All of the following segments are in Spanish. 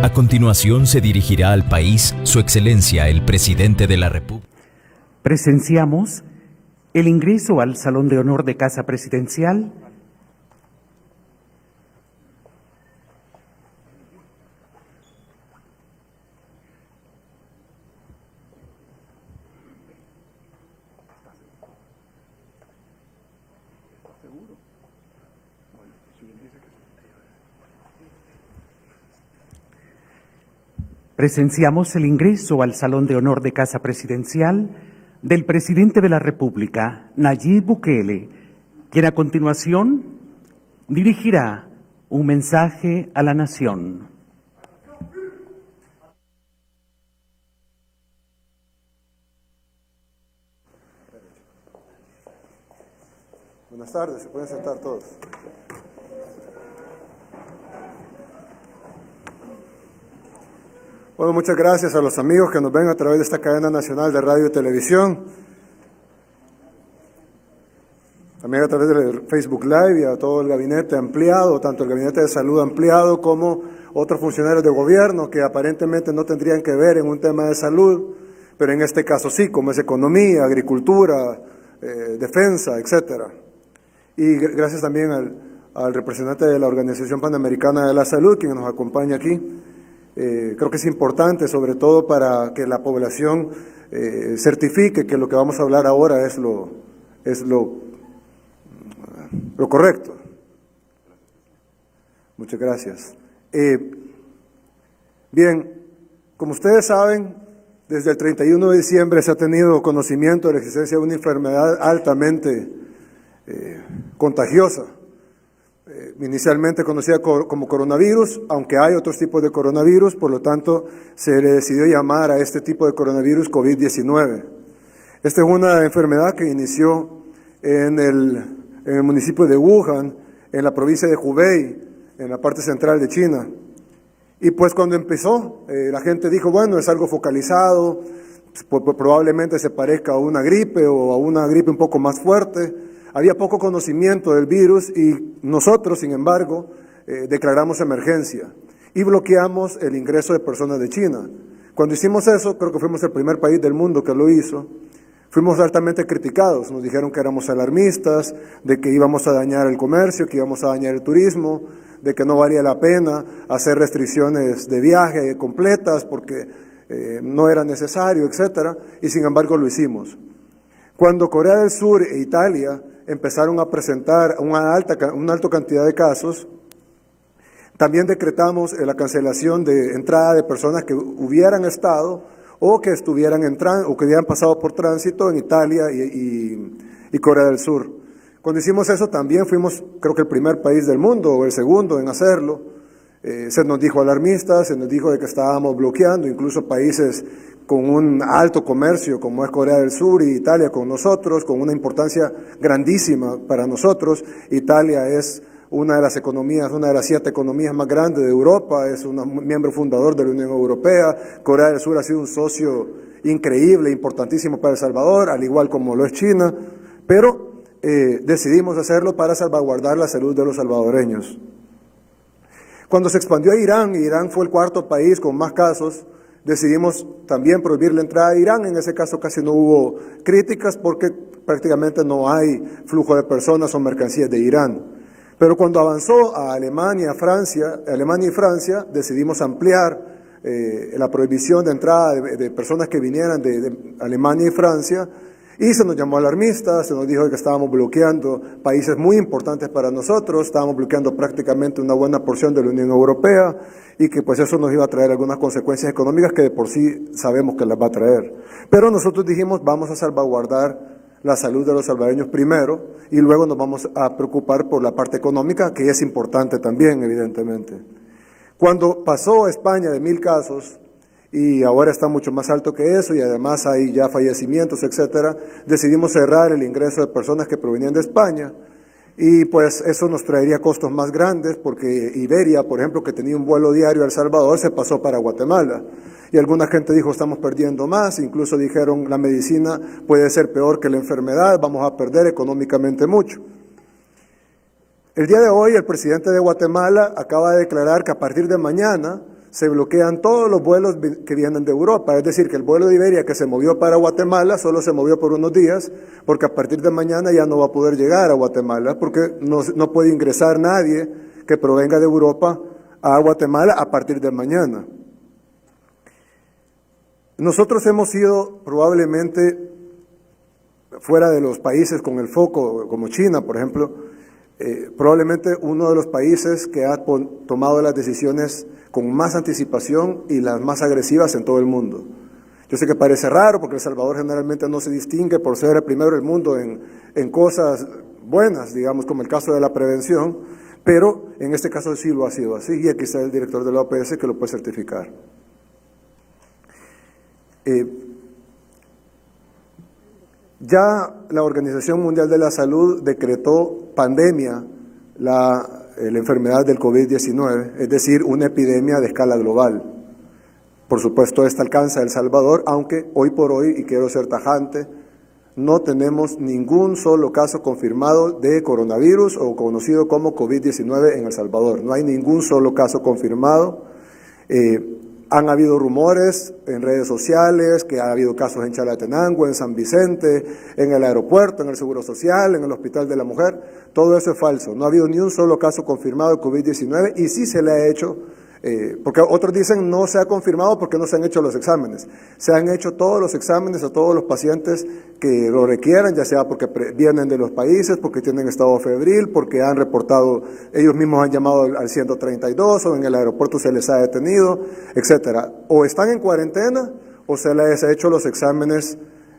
A continuación se dirigirá al país Su Excelencia el Presidente de la República. Presenciamos el ingreso al Salón de Honor de Casa Presidencial Presenciamos el ingreso al Salón de Honor de Casa Presidencial del Presidente de la República, Nayib Bukele, quien a continuación dirigirá un mensaje a la nación. Buenas tardes, se pueden sentar todos. Bueno, muchas gracias a los amigos que nos ven a través de esta cadena nacional de radio y televisión, también a través del Facebook Live y a todo el gabinete ampliado, tanto el gabinete de salud ampliado como otros funcionarios de gobierno que aparentemente no tendrían que ver en un tema de salud, pero en este caso sí, como es economía, agricultura, defensa, etcétera. Y gracias también al representante de la Organización Panamericana de la Salud, quien nos acompaña aquí. Creo que es importante, sobre todo para que la población certifique que lo que vamos a hablar ahora es lo correcto. Muchas gracias. Bien, como ustedes saben, desde el 31 de diciembre se ha tenido conocimiento de la existencia de una enfermedad altamente contagiosa, inicialmente conocida como coronavirus, aunque hay otros tipos de coronavirus, por lo tanto se le decidió llamar a este tipo de coronavirus COVID-19. Esta es una enfermedad que inició en el municipio de Wuhan, en la provincia de Hubei, en la parte central de China. Y pues cuando empezó, la gente dijo, bueno, es algo focalizado, probablemente se parezca a una gripe o a una gripe un poco más fuerte. Había poco conocimiento del virus y nosotros, sin embargo, declaramos emergencia y bloqueamos el ingreso de personas de China. Cuando hicimos eso, creo que fuimos el primer país del mundo que lo hizo, fuimos altamente criticados. Nos dijeron que éramos alarmistas, de que íbamos a dañar el comercio, que íbamos a dañar el turismo, de que no valía la pena hacer restricciones de viaje completas porque no era necesario, etcétera, y sin embargo lo hicimos. Cuando Corea del Sur e Italia empezaron a presentar una alta cantidad de casos, también decretamos la cancelación de entrada de personas que hubieran estado o que estuvieran entrando o que hubieran pasado por tránsito en Italia y Corea del Sur. Cuando hicimos eso también fuimos, creo que el primer país del mundo o el segundo en hacerlo. Se nos dijo alarmistas, se nos dijo de que estábamos bloqueando, incluso países con un alto comercio como es Corea del Sur y Italia con nosotros, con una importancia grandísima para nosotros. Italia es una de las economías, una de las 7 economías más grandes de Europa, es un miembro fundador de la Unión Europea. Corea del Sur ha sido un socio increíble, importantísimo para El Salvador, al igual como lo es China, pero decidimos hacerlo para salvaguardar la salud de los salvadoreños. Cuando se expandió a Irán, Irán fue el 4º país con más casos, decidimos también prohibir la entrada a Irán. En ese caso casi no hubo críticas porque prácticamente no hay flujo de personas o mercancías de Irán. Pero cuando avanzó a Alemania y Francia, decidimos ampliar la prohibición de entrada de personas que vinieran de Alemania y Francia, y se nos llamó alarmistas, se nos dijo que estábamos bloqueando países muy importantes para nosotros, estábamos bloqueando prácticamente una buena porción de la Unión Europea y que pues eso nos iba a traer algunas consecuencias económicas que de por sí sabemos que las va a traer. Pero nosotros dijimos, vamos a salvaguardar la salud de los salvadoreños primero y luego nos vamos a preocupar por la parte económica, que es importante también, evidentemente. Cuando pasó a España de 1000 casos, y ahora está mucho más alto que eso, y además hay ya fallecimientos, etcétera, decidimos cerrar el ingreso de personas que provenían de España, y pues eso nos traería costos más grandes, porque Iberia, por ejemplo, que tenía un vuelo diario a El Salvador, se pasó para Guatemala, y alguna gente dijo, estamos perdiendo más, incluso dijeron, la medicina puede ser peor que la enfermedad, vamos a perder económicamente mucho. El día de hoy, el presidente de Guatemala acaba de declarar que a partir de mañana se bloquean todos los vuelos que vienen de Europa. Es decir, que el vuelo de Iberia que se movió para Guatemala solo se movió por unos días, porque a partir de mañana ya no va a poder llegar a Guatemala, porque no puede ingresar nadie que provenga de Europa a Guatemala a partir de mañana. Nosotros hemos sido probablemente, fuera de los países con el foco, como China, por ejemplo, probablemente uno de los países que ha tomado las decisiones con más anticipación y las más agresivas en todo el mundo. Yo sé que parece raro porque El Salvador generalmente no se distingue por ser el primero del mundo en cosas buenas, digamos, como el caso de la prevención, pero en este caso sí lo ha sido así, y aquí está el director de la OPS que lo puede certificar. Ya la Organización Mundial de la Salud decretó pandemia la enfermedad del COVID-19, es decir, una epidemia de escala global. Por supuesto, esta alcanza a El Salvador, aunque hoy por hoy, y quiero ser tajante, no tenemos ningún solo caso confirmado de coronavirus o conocido como COVID-19 en El Salvador. No hay ningún solo caso confirmado. Han habido rumores en redes sociales que ha habido casos en Chalatenango, en San Vicente, en el aeropuerto, en el Seguro Social, en el Hospital de la Mujer. Todo eso es falso. No ha habido ni un solo caso confirmado de COVID-19 y sí se le ha hecho, porque otros dicen no se ha confirmado porque no se han hecho los exámenes. Se han hecho todos los exámenes a todos los pacientes que lo requieran, ya sea porque vienen de los países, porque tienen estado febril, porque han reportado, ellos mismos han llamado al 132 o en el aeropuerto se les ha detenido, etcétera. O están en cuarentena o se les ha hecho los exámenes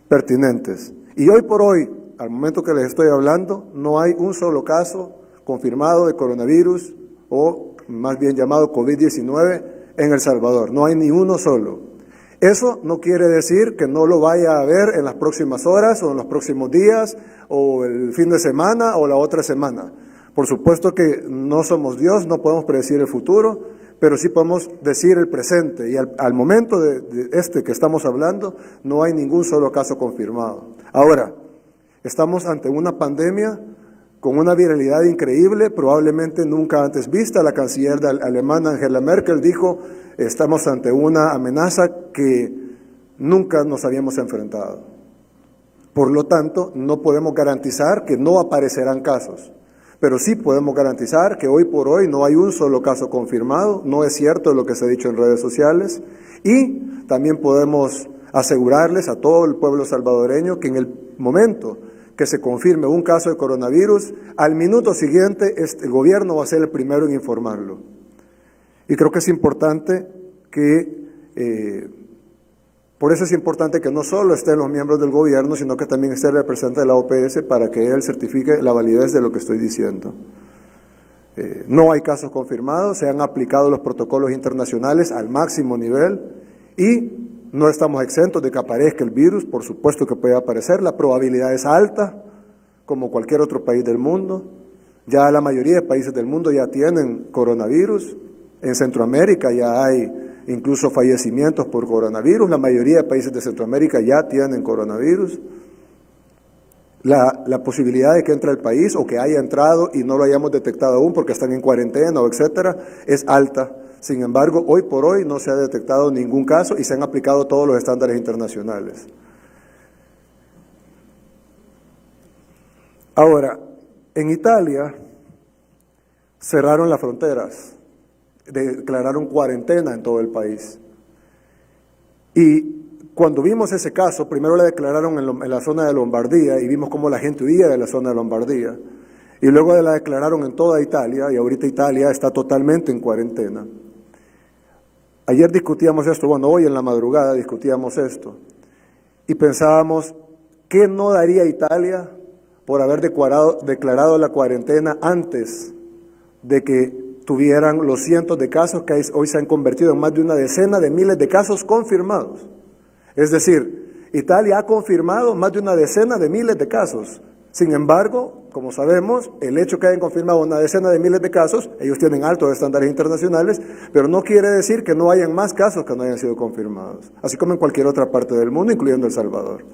pertinentes. Y hoy por hoy, al momento que les estoy hablando, no hay un solo caso confirmado de coronavirus o más bien llamado COVID-19 en El Salvador. No hay ni uno solo. Eso no quiere decir que no lo vaya a haber en las próximas horas o en los próximos días o el fin de semana o la otra semana. Por supuesto que no somos Dios, no podemos predecir el futuro, pero sí podemos decir el presente. Y al momento de este que estamos hablando, no hay ningún solo caso confirmado. Ahora, estamos ante una pandemia con una viralidad increíble, probablemente nunca antes vista. La canciller alemana Angela Merkel dijo, estamos ante una amenaza que nunca nos habíamos enfrentado. Por lo tanto, no podemos garantizar que no aparecerán casos, pero sí podemos garantizar que hoy por hoy no hay un solo caso confirmado, no es cierto lo que se ha dicho en redes sociales, y también podemos asegurarles a todo el pueblo salvadoreño que en el momento que se confirme un caso de coronavirus, al minuto siguiente el gobierno va a ser el primero en informarlo. Y creo que es importante que, por eso es importante que no solo estén los miembros del gobierno, sino que también esté el representante de la OPS para que él certifique la validez de lo que estoy diciendo. No hay casos confirmados, se han aplicado los protocolos internacionales al máximo nivel y no estamos exentos de que aparezca el virus, por supuesto que puede aparecer, la probabilidad es alta, como cualquier otro país del mundo. Ya la mayoría de países del mundo ya tienen coronavirus, en Centroamérica ya hay incluso fallecimientos por coronavirus, la mayoría de países de Centroamérica ya tienen coronavirus. La posibilidad de que entre al país o que haya entrado y no lo hayamos detectado aún porque están en cuarentena o etcétera, es alta. Sin embargo, hoy por hoy no se ha detectado ningún caso y se han aplicado todos los estándares internacionales. Ahora, en Italia cerraron las fronteras, declararon cuarentena en todo el país. Y cuando vimos ese caso, primero la declararon en la zona de Lombardía y vimos cómo la gente huía de la zona de Lombardía. Y luego la declararon en toda Italia y ahorita Italia está totalmente en cuarentena. Ayer discutíamos esto, bueno, hoy en la madrugada discutíamos esto y pensábamos, ¿qué no daría Italia por haber declarado la cuarentena antes de que tuvieran los cientos de casos que hoy se han convertido en más de una decena de miles de casos confirmados? Es decir, Italia ha confirmado más de una decena de miles de casos. Sin embargo, como sabemos, el hecho que hayan confirmado una decena de miles de casos, ellos tienen altos estándares internacionales, pero no quiere decir que no hayan más casos que no hayan sido confirmados, así como en cualquier otra parte del mundo, incluyendo El Salvador.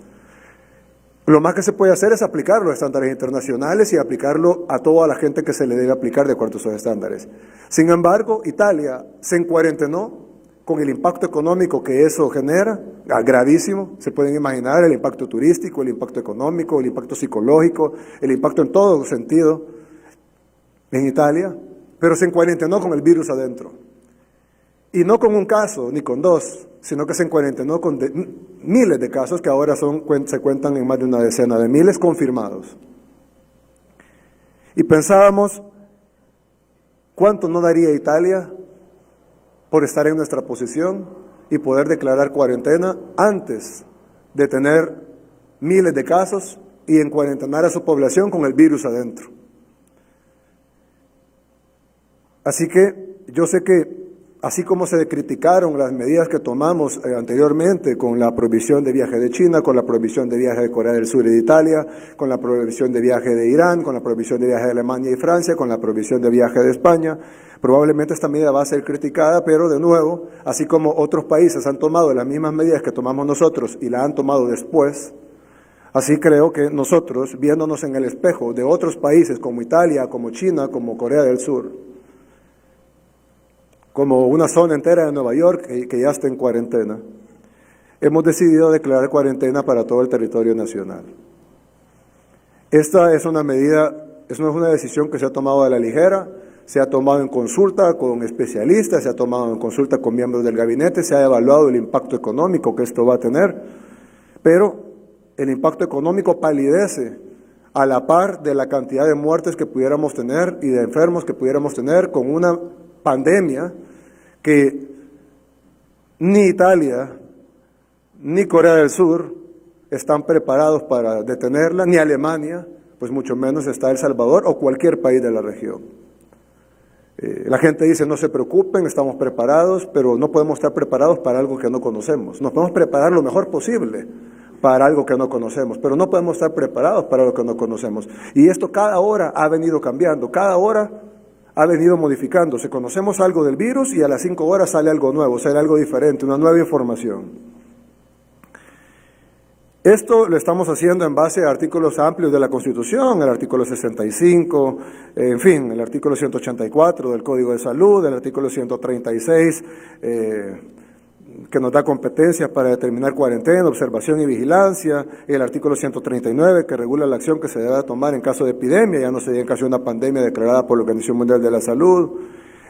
Lo más que se puede hacer es aplicar los estándares internacionales y aplicarlo a toda la gente que se le debe aplicar de acuerdo a esos estándares. Sin embargo, Italia se encuarentenó con el impacto económico que eso genera, gravísimo, se pueden imaginar el impacto turístico, el impacto económico, el impacto psicológico, el impacto en todo sentido en Italia, pero se encuarentenó con el virus adentro. Y no con un caso, ni con dos, sino que se encuarentenó con miles de casos que ahora se cuentan en más de una decena de miles confirmados. Y pensábamos, ¿cuánto no daría Italia por estar en nuestra posición y poder declarar cuarentena antes de tener miles de casos y en cuarentenar a su población con el virus adentro? Así que yo sé que así como se criticaron las medidas que tomamos anteriormente con la prohibición de viaje de China, con la prohibición de viaje de Corea del Sur y de Italia, con la prohibición de viaje de Irán, con la prohibición de viaje de Alemania y Francia, con la prohibición de viaje de España, probablemente esta medida va a ser criticada, pero de nuevo, así como otros países han tomado las mismas medidas que tomamos nosotros y la han tomado después, así creo que nosotros, viéndonos en el espejo de otros países como Italia, como China, como Corea del Sur, como una zona entera de Nueva York que ya está en cuarentena, hemos decidido declarar cuarentena para todo el territorio nacional. Esta es una medida, no es una decisión que se ha tomado a la ligera, se ha tomado en consulta con especialistas, se ha tomado en consulta con miembros del gabinete, se ha evaluado el impacto económico que esto va a tener, pero el impacto económico palidece a la par de la cantidad de muertes que pudiéramos tener y de enfermos que pudiéramos tener con una pandemia que ni Italia ni Corea del Sur están preparados para detenerla, ni Alemania, pues mucho menos está El Salvador o cualquier país de la región. La gente dice, no se preocupen, estamos preparados, pero no podemos estar preparados para algo que no conocemos. Nos podemos preparar lo mejor posible para algo que no conocemos, pero no podemos estar preparados para lo que no conocemos. Y esto cada hora ha venido cambiando, cada hora ha venido modificándose. Conocemos algo del virus y a las 5 horas sale algo nuevo, sale algo diferente, una nueva información. Esto lo estamos haciendo en base a artículos amplios de la Constitución, el artículo 65, en fin, el artículo 184 del Código de Salud, el artículo 136, que nos da competencias para determinar cuarentena, observación y vigilancia, el artículo 139 que regula la acción que se debe tomar en caso de epidemia, ya no sería en caso de una pandemia declarada por la Organización Mundial de la Salud,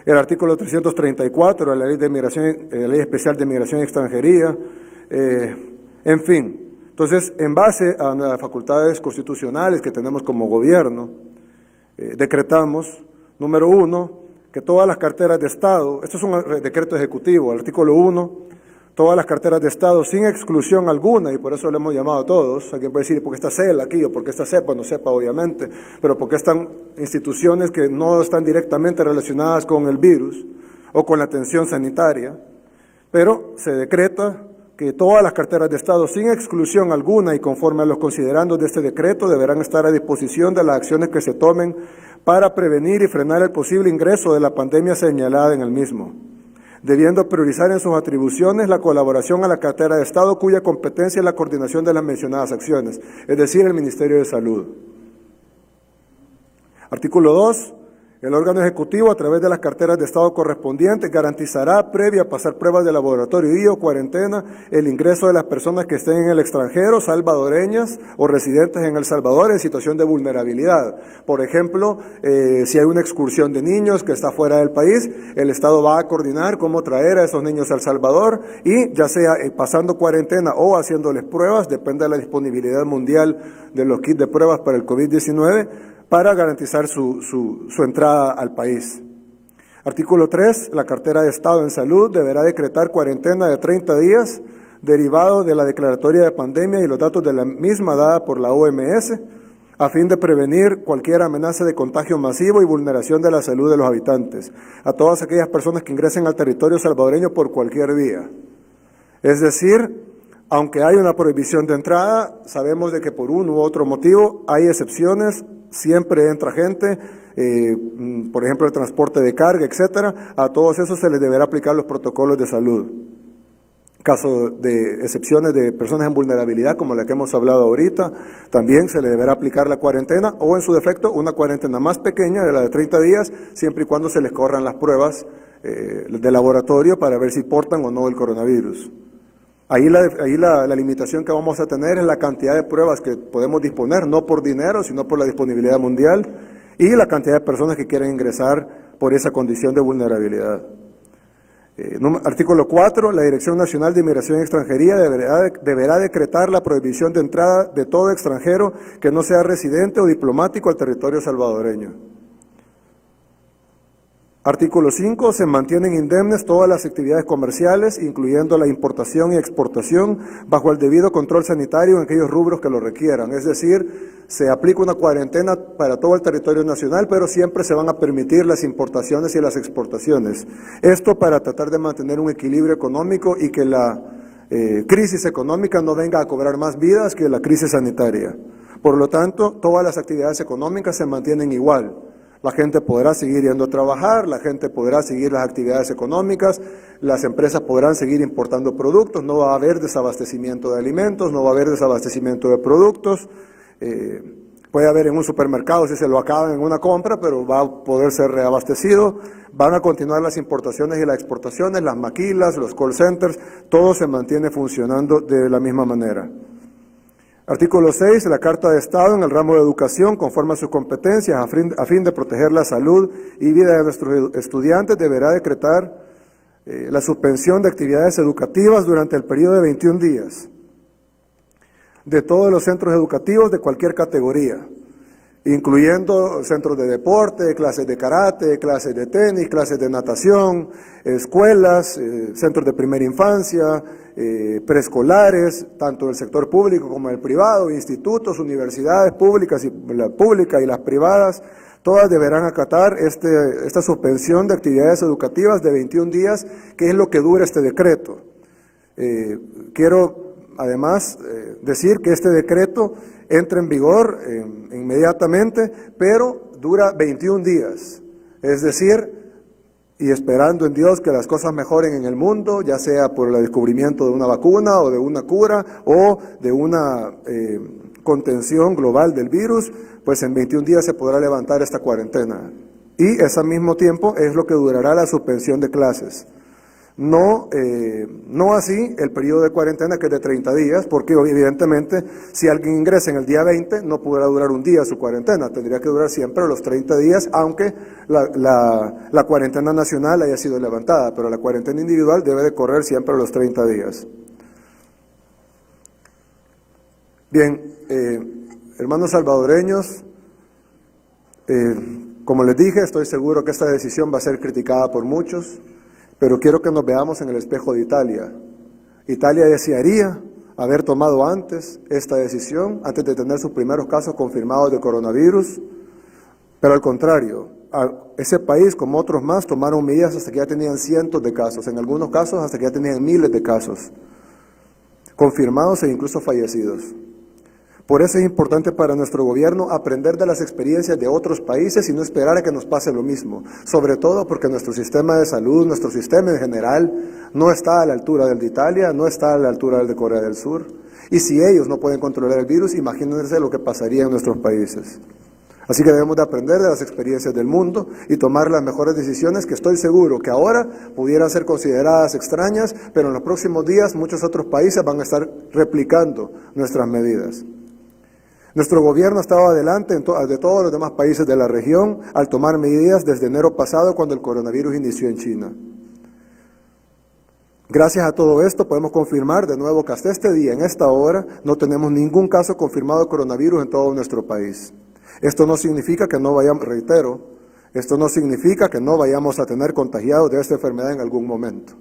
el artículo 334 de la Ley de Migración, la Ley Especial de Migración y Extranjería, en fin. Entonces, en base a las facultades constitucionales que tenemos como gobierno, decretamos, número 1, que todas las carteras de Estado, esto es un decreto ejecutivo, el artículo 1, todas las carteras de Estado sin exclusión alguna, y por eso le hemos llamado a todos, alguien puede decir, ¿por qué está CEL aquí? O ¿por qué está CEPA? No sepa, obviamente, pero porque están instituciones que no están directamente relacionadas con el virus o con la atención sanitaria, pero se decreta que todas las carteras de Estado, sin exclusión alguna y conforme a los considerandos de este decreto, deberán estar a disposición de las acciones que se tomen para prevenir y frenar el posible ingreso de la pandemia señalada en el mismo, debiendo priorizar en sus atribuciones la colaboración a la cartera de Estado cuya competencia es la coordinación de las mencionadas acciones, es decir, el Ministerio de Salud. Artículo 2. El órgano ejecutivo, a través de las carteras de Estado correspondientes, garantizará, previa a pasar pruebas de laboratorio y o cuarentena, el ingreso de las personas que estén en el extranjero, salvadoreñas o residentes en El Salvador en situación de vulnerabilidad. Por ejemplo, si hay una excursión de niños que está fuera del país, el Estado va a coordinar cómo traer a esos niños a El Salvador y ya sea pasando cuarentena o haciéndoles pruebas, depende de la disponibilidad mundial de los kits de pruebas para el COVID-19, para garantizar su entrada al país. Artículo 3. La cartera de Estado en Salud deberá decretar cuarentena de 30 días derivado de la declaratoria de pandemia y los datos de la misma dada por la OMS a fin de prevenir cualquier amenaza de contagio masivo y vulneración de la salud de los habitantes a todas aquellas personas que ingresen al territorio salvadoreño por cualquier vía. Es decir, aunque hay una prohibición de entrada, sabemos de que por uno u otro motivo hay excepciones, siempre entra gente, por ejemplo el transporte de carga, etcétera, a todos esos se les deberá aplicar los protocolos de salud. Caso de excepciones de personas en vulnerabilidad, como la que hemos hablado ahorita, también se le deberá aplicar la cuarentena o en su defecto una cuarentena más pequeña de la de 30 días, siempre y cuando se les corran las pruebas de laboratorio para ver si portan o no el coronavirus. Ahí la limitación que vamos a tener es la cantidad de pruebas que podemos disponer, no por dinero, sino por la disponibilidad mundial y la cantidad de personas que quieren ingresar por esa condición de vulnerabilidad. Artículo 4. La Dirección Nacional de Inmigración y Extranjería deberá decretar la prohibición de entrada de todo extranjero que no sea residente o diplomático al territorio salvadoreño. Artículo 5. Se mantienen indemnes todas las actividades comerciales, incluyendo la importación y exportación, bajo el debido control sanitario en aquellos rubros que lo requieran. Es decir, se aplica una cuarentena para todo el territorio nacional, pero siempre se van a permitir las importaciones y las exportaciones. Esto para tratar de mantener un equilibrio económico y que la crisis económica no venga a cobrar más vidas que la crisis sanitaria. Por lo tanto, todas las actividades económicas se mantienen igual. La gente podrá seguir yendo a trabajar, la gente podrá seguir las actividades económicas, las empresas podrán seguir importando productos, no va a haber desabastecimiento de alimentos, no va a haber desabastecimiento de productos. Puede haber en un supermercado si se lo acaban en una compra, pero va a poder ser reabastecido. Van a continuar las importaciones y las exportaciones, las maquilas, los call centers, todo se mantiene funcionando de la misma manera. Artículo 6. La Carta de Estado en el ramo de educación, conforme a sus competencias, a fin de proteger la salud y vida de nuestros estudiantes, deberá decretar la suspensión de actividades educativas durante el periodo de 21 días de todos los centros educativos de cualquier categoría, incluyendo centros de deporte, clases de karate, clases de tenis, clases de natación, escuelas, centros de primera infancia, preescolares, tanto del sector público como del privado, institutos, universidades públicas y la pública y las privadas, todas deberán acatar esta suspensión de actividades educativas de 21 días, que es lo que dura este decreto. Quiero además decir que este decreto entra en vigor inmediatamente, pero dura 21 días, es decir, y esperando en Dios que las cosas mejoren en el mundo, ya sea por el descubrimiento de una vacuna o de una cura o de una contención global del virus, pues en 21 días se podrá levantar esta cuarentena. Y ese mismo tiempo es lo que durará la suspensión de clases. No así el periodo de cuarentena, que es de 30 días, porque evidentemente si alguien ingresa en el día 20 no podrá durar un día su cuarentena, tendría que durar siempre los 30 días, aunque la cuarentena nacional haya sido levantada, pero la cuarentena individual debe de correr siempre los 30 días. Bien, hermanos salvadoreños, como les dije, estoy seguro que esta decisión va a ser criticada por muchos, pero quiero que nos veamos en el espejo de Italia. Italia desearía haber tomado antes esta decisión, antes de tener sus primeros casos confirmados de coronavirus, pero al contrario, ese país, como otros más, tomaron medidas hasta que ya tenían cientos de casos, en algunos casos hasta que ya tenían miles de casos, confirmados e incluso fallecidos. Por eso es importante para nuestro gobierno aprender de las experiencias de otros países y no esperar a que nos pase lo mismo, sobre todo porque nuestro sistema de salud, nuestro sistema en general, no está a la altura del de Italia, no está a la altura del de Corea del Sur. Y si ellos no pueden controlar el virus, imagínense lo que pasaría en nuestros países. Así que debemos de aprender de las experiencias del mundo y tomar las mejores decisiones que estoy seguro que ahora pudieran ser consideradas extrañas, pero en los próximos días muchos otros países van a estar replicando nuestras medidas. Nuestro gobierno estaba adelante de todos los demás países de la región al tomar medidas desde enero pasado, cuando el coronavirus inició en China. Gracias a todo esto podemos confirmar de nuevo que hasta este día, en esta hora, no tenemos ningún caso confirmado de coronavirus en todo nuestro país. Esto no significa que no vayamos, reitero, esto no significa que no vayamos a tener contagiados de esta enfermedad en algún momento,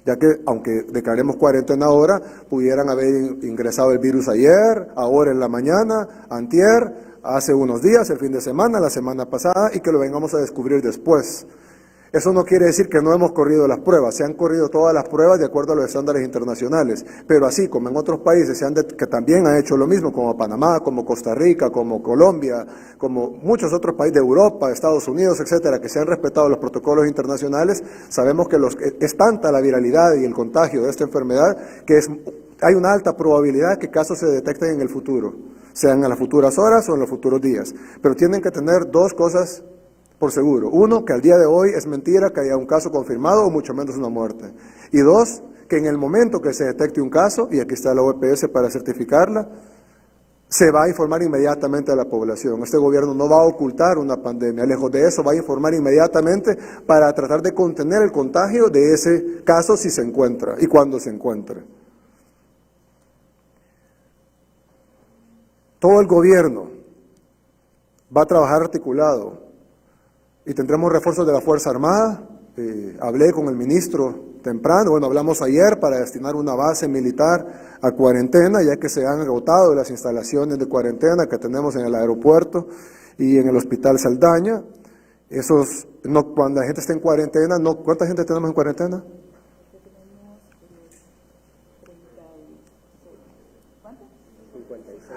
ya que aunque declaremos cuarentena ahora, pudieran haber ingresado el virus ayer, ahora en la mañana, antier, hace unos días, el fin de semana, la semana pasada, y que lo vengamos a descubrir después. Eso no quiere decir que no hemos corrido las pruebas, se han corrido todas las pruebas de acuerdo a los estándares internacionales, pero así como en otros países que también han hecho lo mismo, como Panamá, como Costa Rica, como Colombia, como muchos otros países de Europa, Estados Unidos, etcétera, que se han respetado los protocolos internacionales, sabemos que es tanta la viralidad y el contagio de esta enfermedad que hay una alta probabilidad que casos se detecten en el futuro, sean en las futuras horas o en los futuros días, pero tienen que tener dos cosas por seguro. Uno, que al día de hoy es mentira que haya un caso confirmado o mucho menos una muerte. Y dos, que en el momento que se detecte un caso, y aquí está la OPS para certificarla, se va a informar inmediatamente a la población. Este gobierno no va a ocultar una pandemia, lejos de eso va a informar inmediatamente para tratar de contener el contagio de ese caso si se encuentra y cuando se encuentre. Todo el gobierno va a trabajar articulado y tendremos refuerzos de la Fuerza Armada. Hablé con el ministro temprano, hablamos ayer para destinar una base militar a cuarentena, ya que se han agotado las instalaciones de cuarentena que tenemos en el aeropuerto y en el Hospital Saldaña. Cuando la gente esté en cuarentena, ¿cuánta gente tenemos en cuarentena?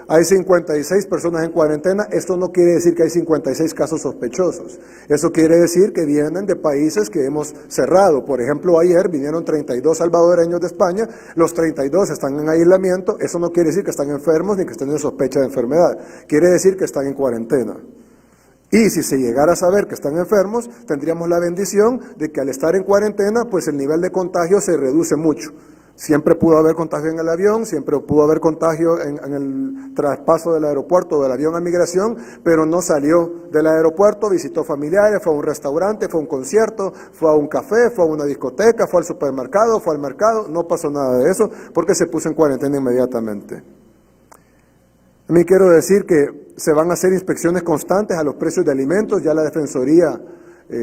Hay 56 personas en cuarentena. Esto no quiere decir que hay 56 casos sospechosos. Eso quiere decir que vienen de países que hemos cerrado. Por ejemplo, ayer vinieron 32 salvadoreños de España. Los 32 están en aislamiento. Eso no quiere decir que están enfermos ni que estén en sospecha de enfermedad. Quiere decir que están en cuarentena. Y si se llegara a saber que están enfermos, tendríamos la bendición de que al estar en cuarentena, pues el nivel de contagio se reduce mucho. Siempre pudo haber contagio en el avión, siempre pudo haber contagio en el traspaso del aeropuerto, del avión a migración, pero no salió del aeropuerto, visitó familiares, fue a un restaurante, fue a un concierto, fue a un café, fue a una discoteca, fue al supermercado, fue al mercado, no pasó nada de eso porque se puso en cuarentena inmediatamente. A mí quiero decir que se van a hacer inspecciones constantes a los precios de alimentos, ya la Defensoría la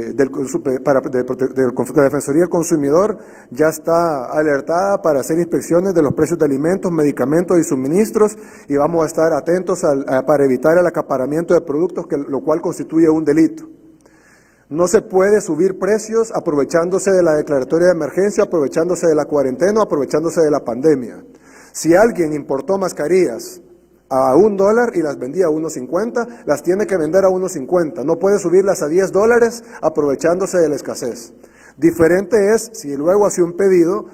Defensoría del Consumidor ya está alertada para hacer inspecciones de los precios de alimentos, medicamentos y suministros, y vamos a estar atentos para evitar el acaparamiento de productos, lo cual constituye un delito. No se puede subir precios aprovechándose de la declaratoria de emergencia, aprovechándose de la cuarentena, aprovechándose de la pandemia. Si alguien importó mascarillas a $1 y las vendía a $1.50, las tiene que vender a $1.50. No puede subirlas a $10 aprovechándose de la escasez. Diferente es si luego hace un pedido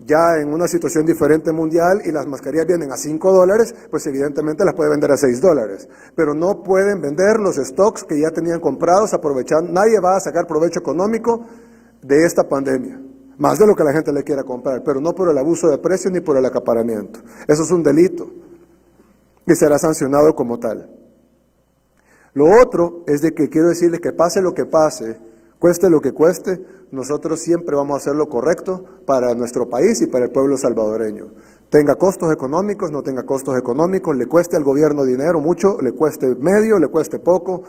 ya en una situación diferente mundial y las mascarillas vienen a $5, pues evidentemente las puede vender a $6. Pero no pueden vender los stocks que ya tenían comprados aprovechando. Nadie va a sacar provecho económico de esta pandemia, más de lo que la gente le quiera comprar, pero no por el abuso de precios ni por el acaparamiento. Eso es un delito y será sancionado como tal. Lo otro es de que quiero decirles que pase lo que pase, cueste lo que cueste, nosotros siempre vamos a hacer lo correcto para nuestro país y para el pueblo salvadoreño. Tenga costos económicos, no tenga costos económicos, le cueste al gobierno dinero mucho, le cueste medio, le cueste poco,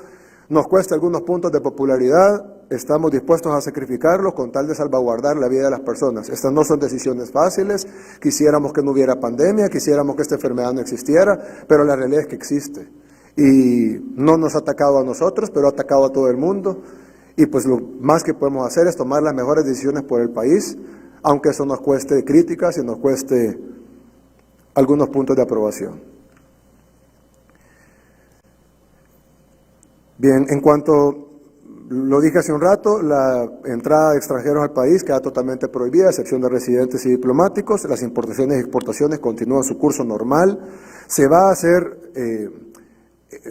nos cuesta algunos puntos de popularidad, estamos dispuestos a sacrificarlos con tal de salvaguardar la vida de las personas. Estas no son decisiones fáciles, quisiéramos que no hubiera pandemia, quisiéramos que esta enfermedad no existiera, pero la realidad es que existe. Y no nos ha atacado a nosotros, pero ha atacado a todo el mundo. Y pues lo más que podemos hacer es tomar las mejores decisiones por el país, aunque eso nos cueste críticas y nos cueste algunos puntos de aprobación. Bien, en cuanto, lo dije hace un rato, la entrada de extranjeros al país queda totalmente prohibida, a excepción de residentes y diplomáticos. Las importaciones y exportaciones continúan su curso normal. Se va a hacer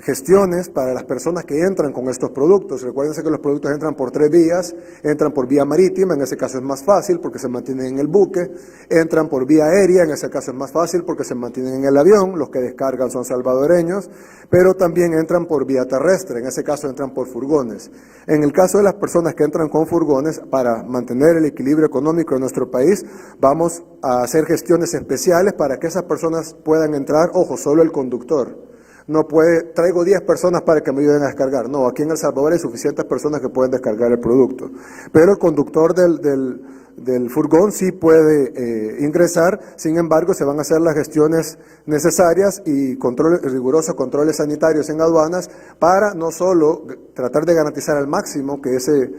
gestiones para las personas que entran con estos productos. Recuérdense que los productos entran por 3 vías, entran por vía marítima, en ese caso es más fácil porque se mantienen en el buque, entran por vía aérea, en ese caso es más fácil porque se mantienen en el avión, los que descargan son salvadoreños, pero también entran por vía terrestre, en ese caso entran por furgones. En el caso de las personas que entran con furgones, para mantener el equilibrio económico de nuestro país, vamos a hacer gestiones especiales para que esas personas puedan entrar, ojo, solo el conductor. No puede, traigo 10 personas para que me ayuden a descargar. No, aquí en El Salvador hay suficientes personas que pueden descargar el producto. Pero el conductor del furgón sí puede ingresar, sin embargo se van a hacer las gestiones necesarias y rigurosos controles sanitarios en aduanas para no solo tratar de garantizar al máximo que ese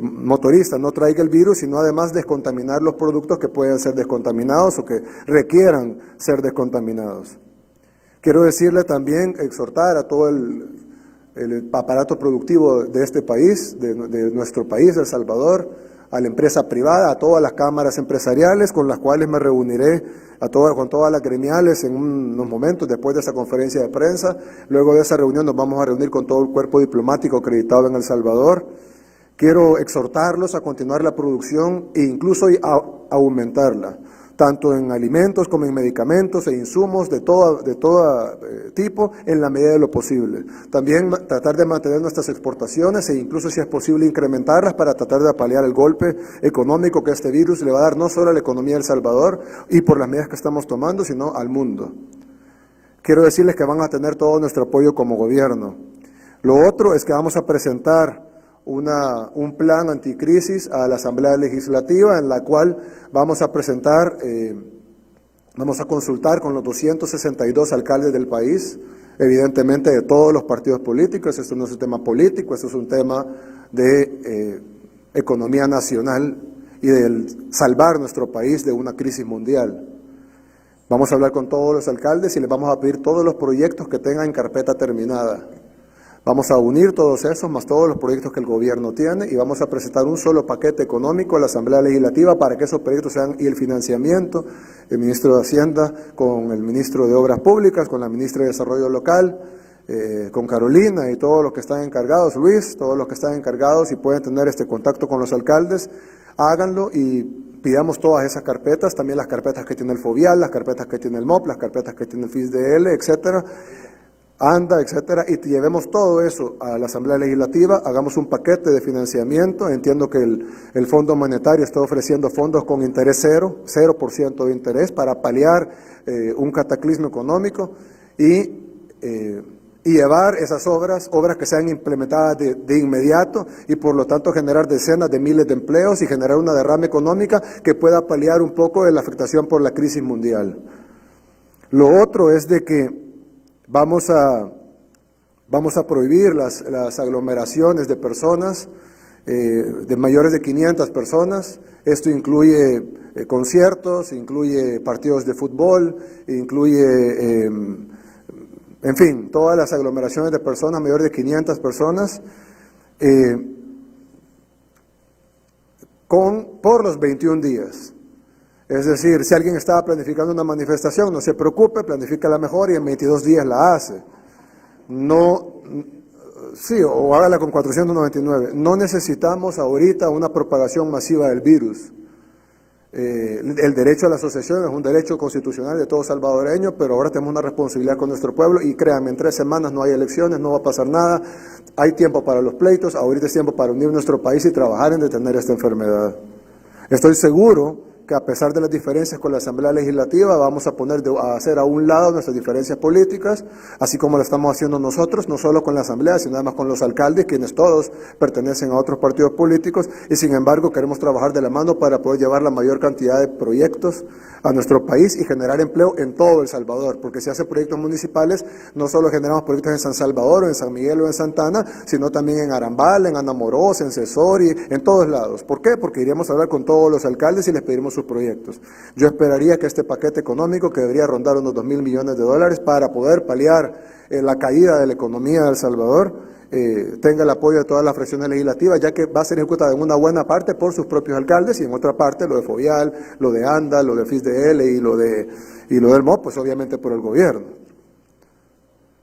motorista no traiga el virus, sino además descontaminar los productos que pueden ser descontaminados o que requieran ser descontaminados. Quiero decirle también, exhortar a todo el aparato productivo de este país, de nuestro país, El Salvador, a la empresa privada, a todas las cámaras empresariales con las cuales me reuniré con todas las gremiales en unos momentos después de esa conferencia de prensa. Luego de esa reunión nos vamos a reunir con todo el cuerpo diplomático acreditado en El Salvador. Quiero exhortarlos a continuar la producción e incluso a aumentarla, tanto en alimentos como en medicamentos e insumos de todo tipo, en la medida de lo posible. También tratar de mantener nuestras exportaciones e incluso, si es posible, incrementarlas para tratar de paliar el golpe económico que este virus le va a dar no solo a la economía de El Salvador y por las medidas que estamos tomando, sino al mundo. Quiero decirles que van a tener todo nuestro apoyo como gobierno. Lo otro es que vamos a presentar un plan anticrisis a la Asamblea Legislativa, en la cual vamos a presentar, vamos a consultar con los 262 alcaldes del país, evidentemente de todos los partidos políticos. Esto no es un tema político, esto es un tema de economía nacional y de salvar nuestro país de una crisis mundial. Vamos a hablar con todos los alcaldes y les vamos a pedir todos los proyectos que tengan en carpeta terminada. Vamos a unir todos esos, más todos los proyectos que el gobierno tiene, y vamos a presentar un solo paquete económico a la Asamblea Legislativa para que esos proyectos sean, y el financiamiento, el ministro de Hacienda con el ministro de Obras Públicas, con la ministra de Desarrollo Local, con Carolina y todos los que están encargados, Luis, todos los que están encargados y pueden tener este contacto con los alcaldes, háganlo y pidamos todas esas carpetas, también las carpetas que tiene el FOVIAL, las carpetas que tiene el MOP, las carpetas que tiene el FISDL, etcétera, ANDA, etcétera, y llevemos todo eso a la Asamblea Legislativa, hagamos un paquete de financiamiento. Entiendo que el Fondo Monetario está ofreciendo fondos con interés 0% de interés para paliar un cataclismo económico y llevar esas obras que sean implementadas de inmediato y por lo tanto generar decenas de miles de empleos y generar una derrama económica que pueda paliar un poco de la afectación por la crisis mundial. Lo otro es de que vamos a prohibir las aglomeraciones de personas, de mayores de 500 personas. Esto incluye conciertos, incluye partidos de fútbol, incluye, en fin, todas las aglomeraciones de personas mayores de 500 personas, por los 21 días. Es decir, si alguien estaba planificando una manifestación, no se preocupe, planifícala mejor y en 22 días la hace. Sí, o hágala con 499. No necesitamos ahorita una propagación masiva del virus. El derecho a la asociación es un derecho constitucional de todo salvadoreño, pero ahora tenemos una responsabilidad con nuestro pueblo y créanme, en 3 semanas no hay elecciones, no va a pasar nada, hay tiempo para los pleitos, ahorita es tiempo para unir nuestro país y trabajar en detener esta enfermedad. Estoy seguro que a pesar de las diferencias con la Asamblea Legislativa, vamos a hacer a un lado nuestras diferencias políticas, así como lo estamos haciendo nosotros, no solo con la Asamblea, sino además con los alcaldes, quienes todos pertenecen a otros partidos políticos, y sin embargo queremos trabajar de la mano para poder llevar la mayor cantidad de proyectos a nuestro país y generar empleo en todo El Salvador, porque si hace proyectos municipales, no solo generamos proyectos en San Salvador, o en San Miguel o en Santana, sino también en Arambal, en Anamorós, en Cesori, en todos lados. ¿Por qué? Porque iríamos a hablar con todos los alcaldes y les pediremos sus proyectos. Yo esperaría que este paquete económico, que debería rondar unos $2,000 millones para poder paliar la caída de la economía de El Salvador, tenga el apoyo de todas las fracciones legislativas, ya que va a ser ejecutada en una buena parte por sus propios alcaldes y en otra parte lo de FOVIAL, lo de ANDA, lo de FISDL y lo del MOP, pues obviamente por el gobierno.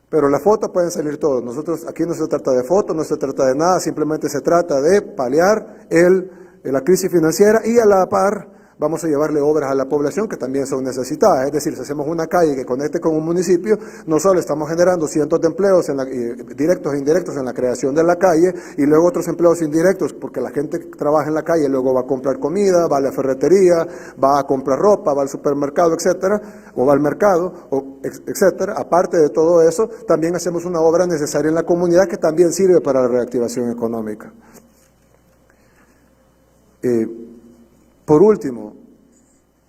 Pero las fotos pueden salir todos. Nosotros aquí no se trata de fotos, no se trata de nada, simplemente se trata de paliar la crisis financiera y a la par vamos a llevarle obras a la población que también son necesitadas. Es decir, si hacemos una calle que conecte con un municipio, no solo estamos generando cientos de empleos directos e indirectos en la creación de la calle, y luego otros empleos indirectos, porque la gente que trabaja en la calle luego va a comprar comida, va a la ferretería, va a comprar ropa, va al supermercado, etcétera, o va al mercado, etcétera. Aparte de todo eso, también hacemos una obra necesaria en la comunidad que también sirve para la reactivación económica. Por último,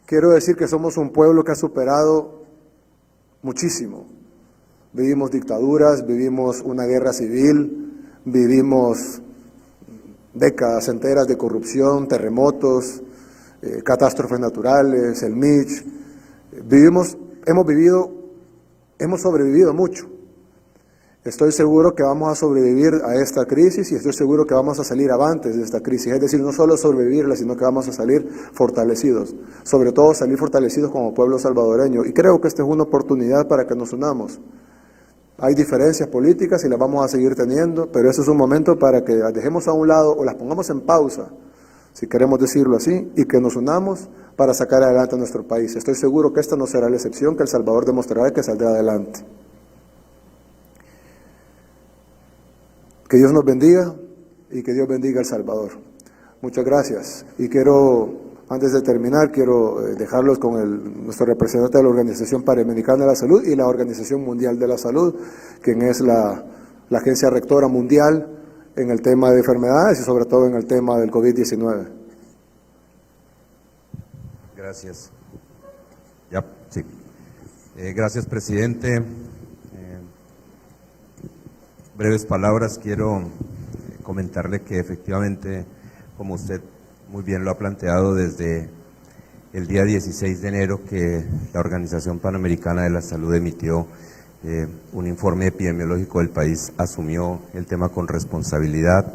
quiero decir que somos un pueblo que ha superado muchísimo. Vivimos dictaduras, vivimos una guerra civil, vivimos décadas enteras de corrupción, terremotos, catástrofes naturales, el Mitch. Hemos sobrevivido mucho. Estoy seguro que vamos a sobrevivir a esta crisis y estoy seguro que vamos a salir avantes de esta crisis. Es decir, no solo sobrevivirla, sino que vamos a salir fortalecidos. Sobre todo salir fortalecidos como pueblo salvadoreño. Y creo que esta es una oportunidad para que nos unamos. Hay diferencias políticas y las vamos a seguir teniendo, pero este es un momento para que las dejemos a un lado o las pongamos en pausa, si queremos decirlo así, y que nos unamos para sacar adelante a nuestro país. Estoy seguro que esta no será la excepción, que El Salvador demostrará que saldrá adelante. Que Dios nos bendiga y que Dios bendiga a El Salvador. Muchas gracias. Y quiero, antes de terminar, quiero dejarlos con nuestro representante de la Organización Panamericana de la Salud y la Organización Mundial de la Salud, quien es la agencia rectora mundial en el tema de enfermedades y sobre todo en el tema del COVID-19. Gracias. Sí. Gracias, presidente. Breves palabras, quiero comentarle que efectivamente, como usted muy bien lo ha planteado, desde el día 16 de enero que la Organización Panamericana de la Salud emitió un informe epidemiológico del país, asumió el tema con responsabilidad.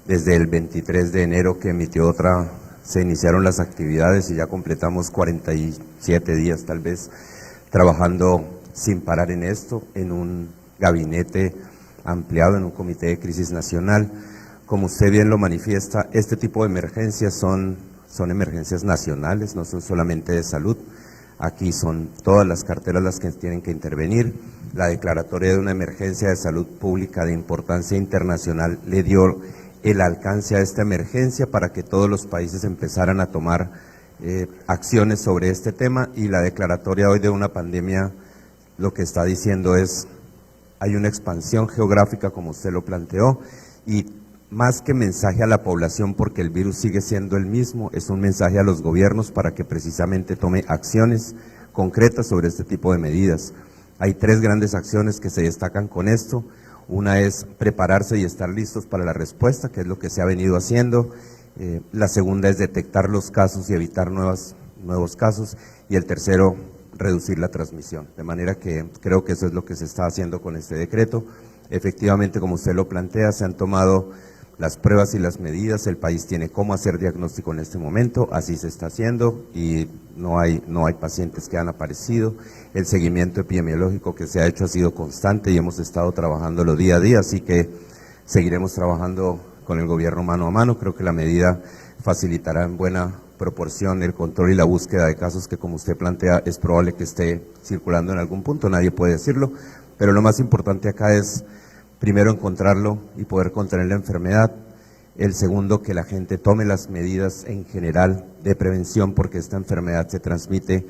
Desde el 23 de enero que emitió otra, se iniciaron las actividades y ya completamos 47 días tal vez trabajando sin parar en esto, en un gabinete ampliado, en un comité de crisis nacional. Como usted bien lo manifiesta, este tipo de emergencias son emergencias nacionales, no son solamente de salud. Aquí son todas las carteras las que tienen que intervenir. La declaratoria de una emergencia de salud pública de importancia internacional le dio el alcance a esta emergencia para que todos los países empezaran a tomar acciones sobre este tema, y la declaratoria hoy de una pandemia lo que está diciendo es: hay una expansión geográfica, como usted lo planteó, y más que mensaje a la población, porque el virus sigue siendo el mismo, es un mensaje a los gobiernos para que precisamente tome acciones concretas sobre este tipo de medidas. Hay 3 grandes acciones que se destacan con esto. Una es prepararse y estar listos para la respuesta, que es lo que se ha venido haciendo. La segunda es detectar los casos y evitar nuevos casos. Y el tercero, reducir la transmisión. De manera que creo que eso es lo que se está haciendo con este decreto. Efectivamente, como usted lo plantea, se han tomado las pruebas y las medidas. El país tiene cómo hacer diagnóstico en este momento, así se está haciendo y no hay pacientes que han aparecido. El seguimiento epidemiológico que se ha hecho ha sido constante y hemos estado trabajándolo día a día, así que seguiremos trabajando con el gobierno mano a mano. Creo que la medida facilitará en buena proporción el control y la búsqueda de casos que, como usted plantea, es probable que esté circulando en algún punto, nadie puede decirlo, pero lo más importante acá es primero encontrarlo y poder contener la enfermedad. El segundo, que la gente tome las medidas en general de prevención, porque esta enfermedad se transmite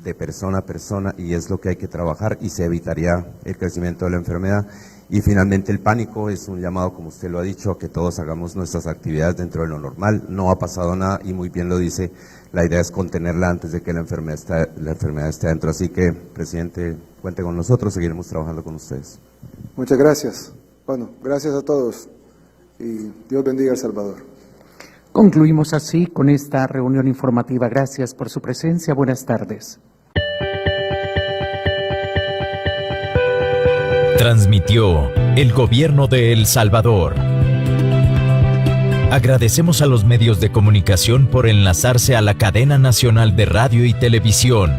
de persona a persona y es lo que hay que trabajar y se evitaría el crecimiento de la enfermedad. Y finalmente el pánico es un llamado, como usted lo ha dicho, a que todos hagamos nuestras actividades dentro de lo normal. No ha pasado nada y muy bien lo dice, la idea es contenerla antes de que la enfermedad esté adentro. Así que, presidente, cuente con nosotros, seguiremos trabajando con ustedes. Muchas gracias. Bueno, gracias a todos y Dios bendiga a El Salvador. Concluimos así con esta reunión informativa. Gracias por su presencia. Buenas tardes. Transmitió el Gobierno de El Salvador. Agradecemos a los medios de comunicación por enlazarse a la cadena nacional de radio y televisión.